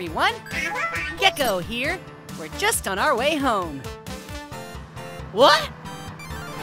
everyone! Gecko here. We're just on our way home. What?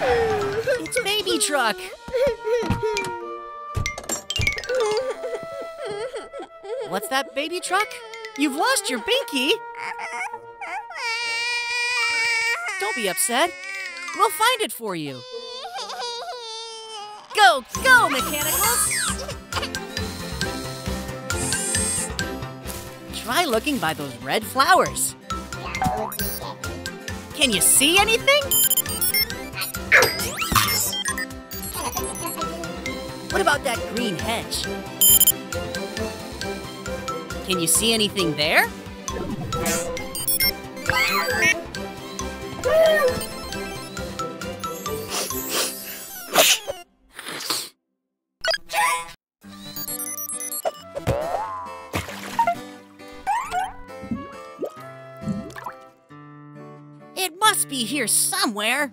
It's Baby Truck. What's that, Baby Truck? You've lost your binky. Don't be upset. We'll find it for you. Go, go, Mechanicals! Try looking by those red flowers. Can you see anything? What about that green hedge? Can you see anything there? It must be here somewhere.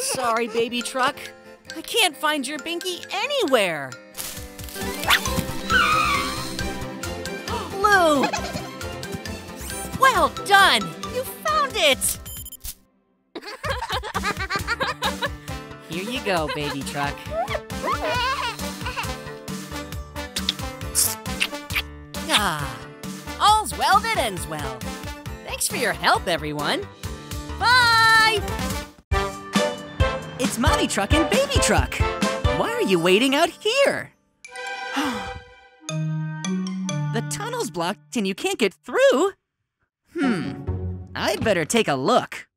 Sorry, Baby Truck. I can't find your binky anywhere. Blue! Well done! You found it! Here you go, Baby Truck. Ah, all's well that ends well. Thanks for your help, everyone. Bye! It's Mommy Truck and Baby Truck. Why are you waiting out here? The tunnel's blocked and you can't get through? I'd better take a look.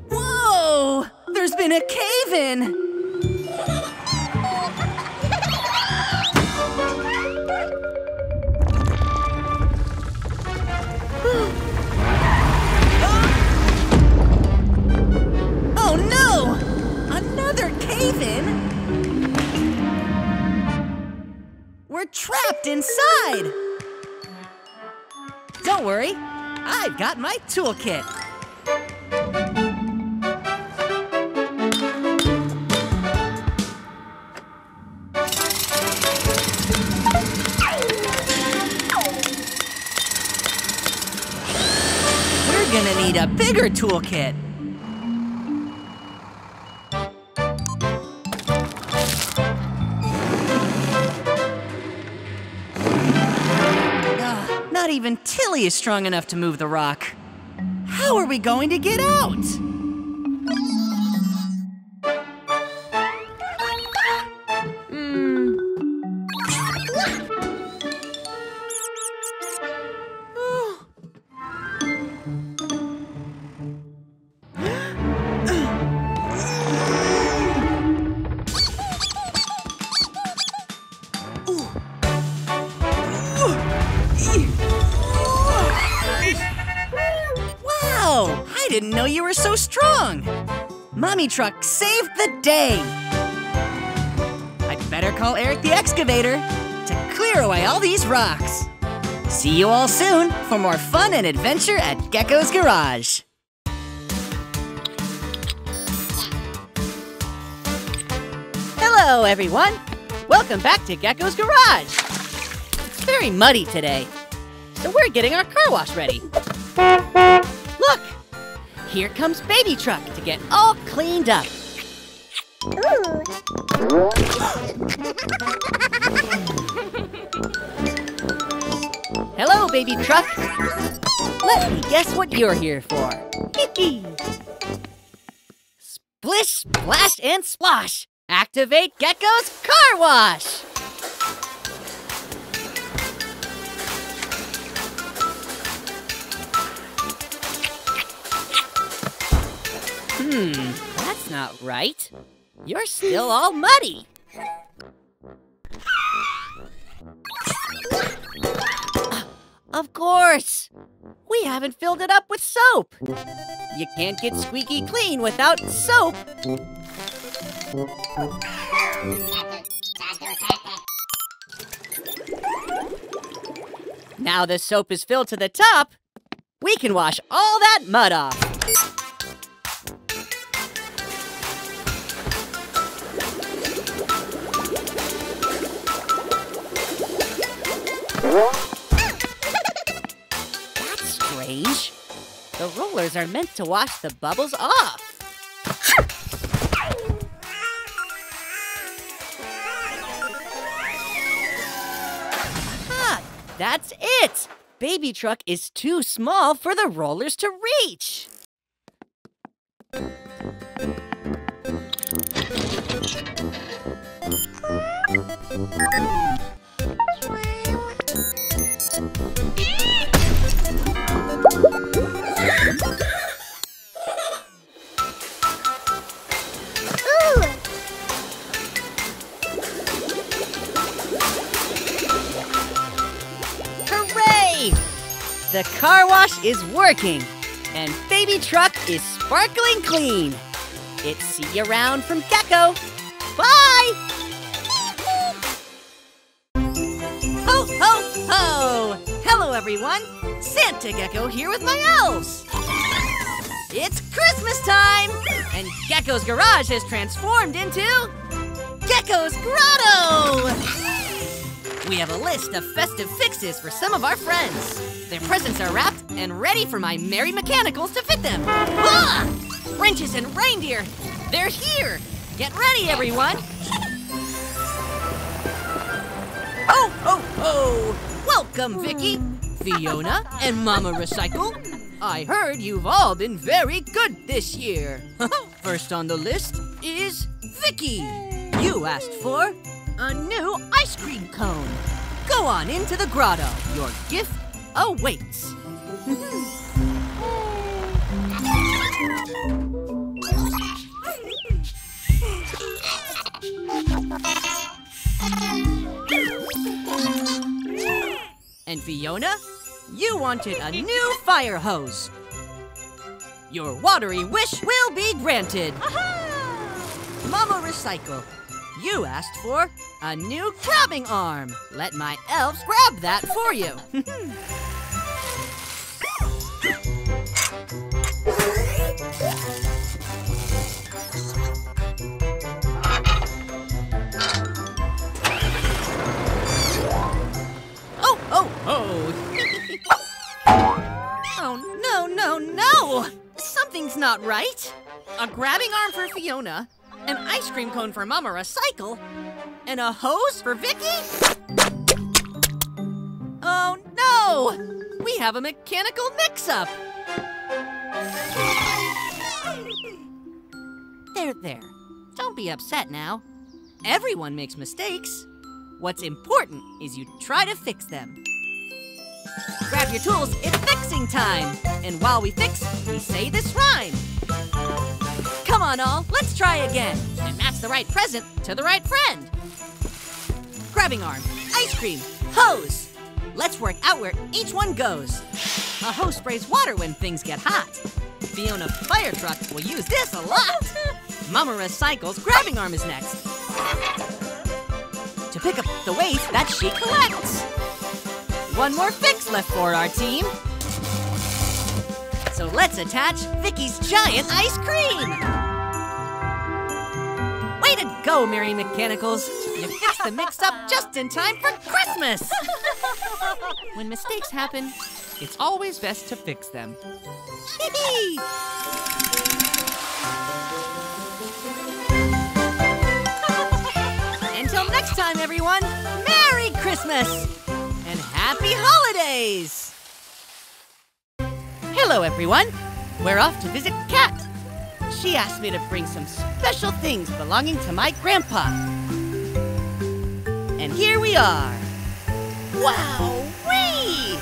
Whoa! There's been a cave-in! Oh no! Another cave-in? We're trapped inside! Don't worry, I've got my toolkit. We're gonna need a bigger toolkit. Not even Tilly is strong enough to move the rock. How are we going to get out? Wow! I didn't know you were so strong! Mommy Truck saved the day! I'd better call Eric the excavator to clear away all these rocks. See you all soon for more fun and adventure at Gecko's Garage. Hello, everyone! Welcome back to Gecko's Garage! It's very muddy today, so we're getting our car wash ready. Look! Here comes Baby Truck to get all cleaned up. Hello, Baby Truck. Let me guess what you're here for. Splish, splash, and splosh. Activate Gecko's Car Wash. That's not right. You're still all muddy. Of course! We haven't filled it up with soap. You can't get squeaky clean without soap. Now the soap is filled to the top, we can wash all that mud off. That's strange. The rollers are meant to wash the bubbles off. Aha! That's it! Baby truck is too small for the rollers to reach. The car wash is working, and baby truck is sparkling clean. It's see you around from Gecko. Bye! Ho, ho, ho! Hello, everyone. Santa Gecko here with my elves. It's Christmas time, and Gecko's Garage has transformed into Gecko's Grotto! We have a list of festive fixes for some of our friends. Their presents are wrapped and ready for my merry mechanicals to fit them. Ah! Wrenches and reindeer, they're here. Get ready, everyone. Ho, ho, ho! Welcome, Vicky, Fiona, and Mama Recycle. I heard you've all been very good this year. First on the list is Vicky. You asked for a new ice cream cone. Go on into the grotto. Your gift awaits. And Fiona, you wanted a new fire hose. Your watery wish will be granted. Aha! Mama Recycle, you asked for a new grabbing arm. Let my elves grab that for you. Oh, oh, oh. Oh, no, no, no. Something's not right. A grabbing arm for Fiona, an ice cream cone for Mama Recycle, and a hose for Vicky? Oh no! We have a mechanical mix-up! There. Don't be upset now. Everyone makes mistakes. What's important is you try to fix them. Grab your tools, it's fixing time! And while we fix, we say this rhyme. Come on all, let's try again and match the right present to the right friend. Grabbing arm, ice cream, hose. Let's work out where each one goes. A hose sprays water when things get hot. Fiona fire truck will use this a lot. Mama Recycle's grabbing arm is next. To pick up the waste that she collects. One more fix left for our team. So let's attach Vicky's giant ice cream. Way to go, Merry Mechanicals. You fixed the mix-up just in time for Christmas. When mistakes happen, it's always best to fix them. Until next time, everyone, Merry Christmas and Happy Holidays. Hello, everyone. We're off to visit Kat. She asked me to bring some special things belonging to my grandpa. And here we are. Wow-wee!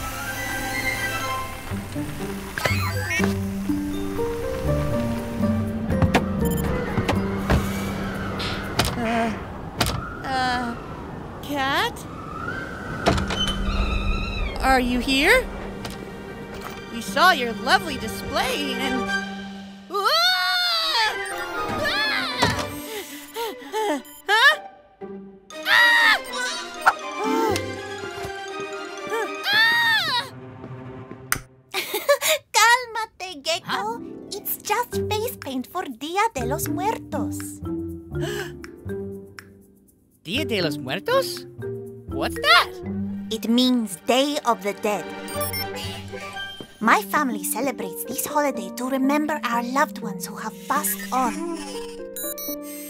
Are you here? We saw your lovely display and... Huh? Cálmate, Gecko. Huh? It's just face paint for Dia de los Muertos. Dia de los Muertos? What's that? It means Day of the Dead. My family celebrates this holiday to remember our loved ones who have passed on.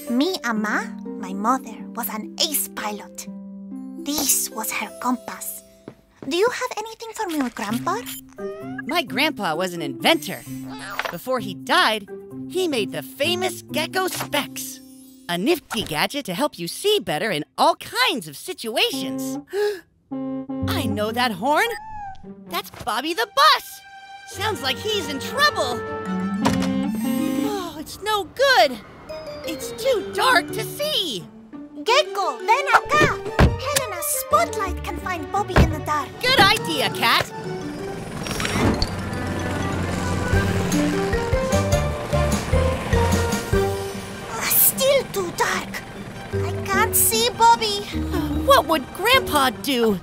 Mi ama, my mother, was an ace pilot. This was her compass. Do you have anything for me, Grandpa? My grandpa was an inventor. Before he died, he made the famous Gecko Specs. A nifty gadget to help you see better in all kinds of situations. I know that horn. That's Bobby the bus. Sounds like he's in trouble. Oh, it's no good. It's too dark to see. Gecko, ven acá. Helena's spotlight can find Bobby in the dark. Good idea, Cat. Still too dark. I can't see Bobby. What would Grandpa do?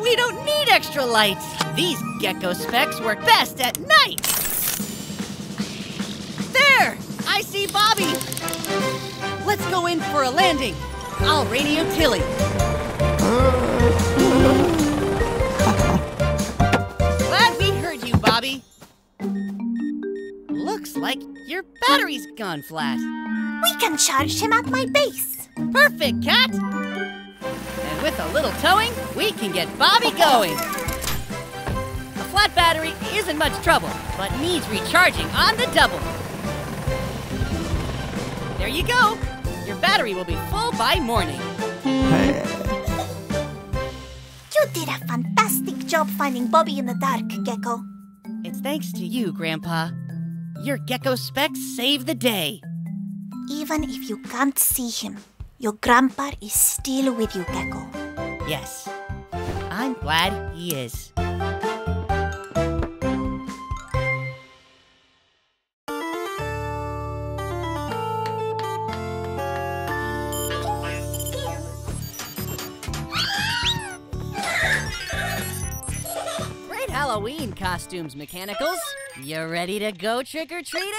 We don't need extra lights. These Gecko Specs work best at night. There! I see Bobby. Let's go in for a landing. I'll radio Tilly. Glad we heard you, Bobby. Looks like your battery's gone flat. We can charge him at my base. Perfect, Cat. And with a little towing, we can get Bobby going. A flat battery isn't much trouble, but needs recharging on the double. There you go. Your battery will be full by morning. You did a fantastic job finding Bobby in the dark, Gecko. It's thanks to you, Grandpa. Your Gecko Specs save the day. Even if you can't see him, your grandpa is still with you, Gecko. Yes, I'm glad he is. Great Halloween costumes, Mechanicals. You ready to go trick-or-treating?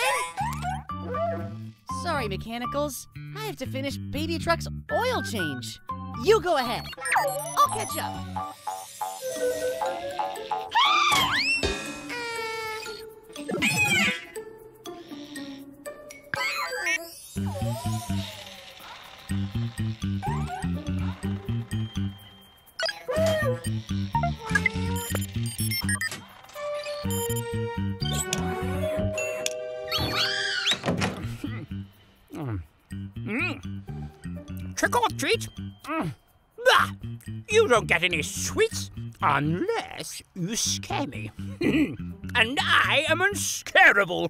Sorry, Mechanicals. I have to finish Baby Truck's oil change. You go ahead. I'll catch up. Trick or treat? Bah! You don't get any sweets unless you scare me. And I am unscarable.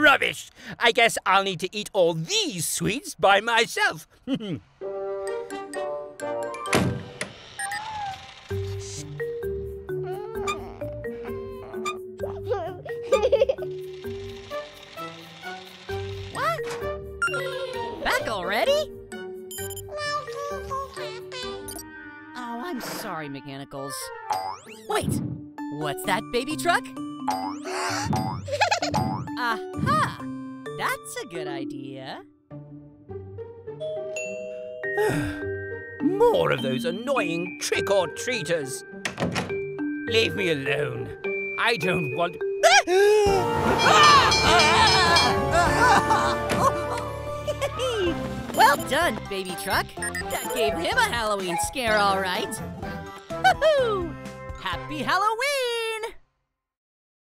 Rubbish! I guess I'll need to eat all these sweets by myself. What? Back already? Oh, I'm sorry, Mechanicals. Wait, what's that, Baby Truck? Aha! That's a good idea. More of those annoying trick-or-treaters. Leave me alone. I don't want... Well done, Baby Truck. That gave him a Halloween scare, all right. Woohoo! Happy Halloween!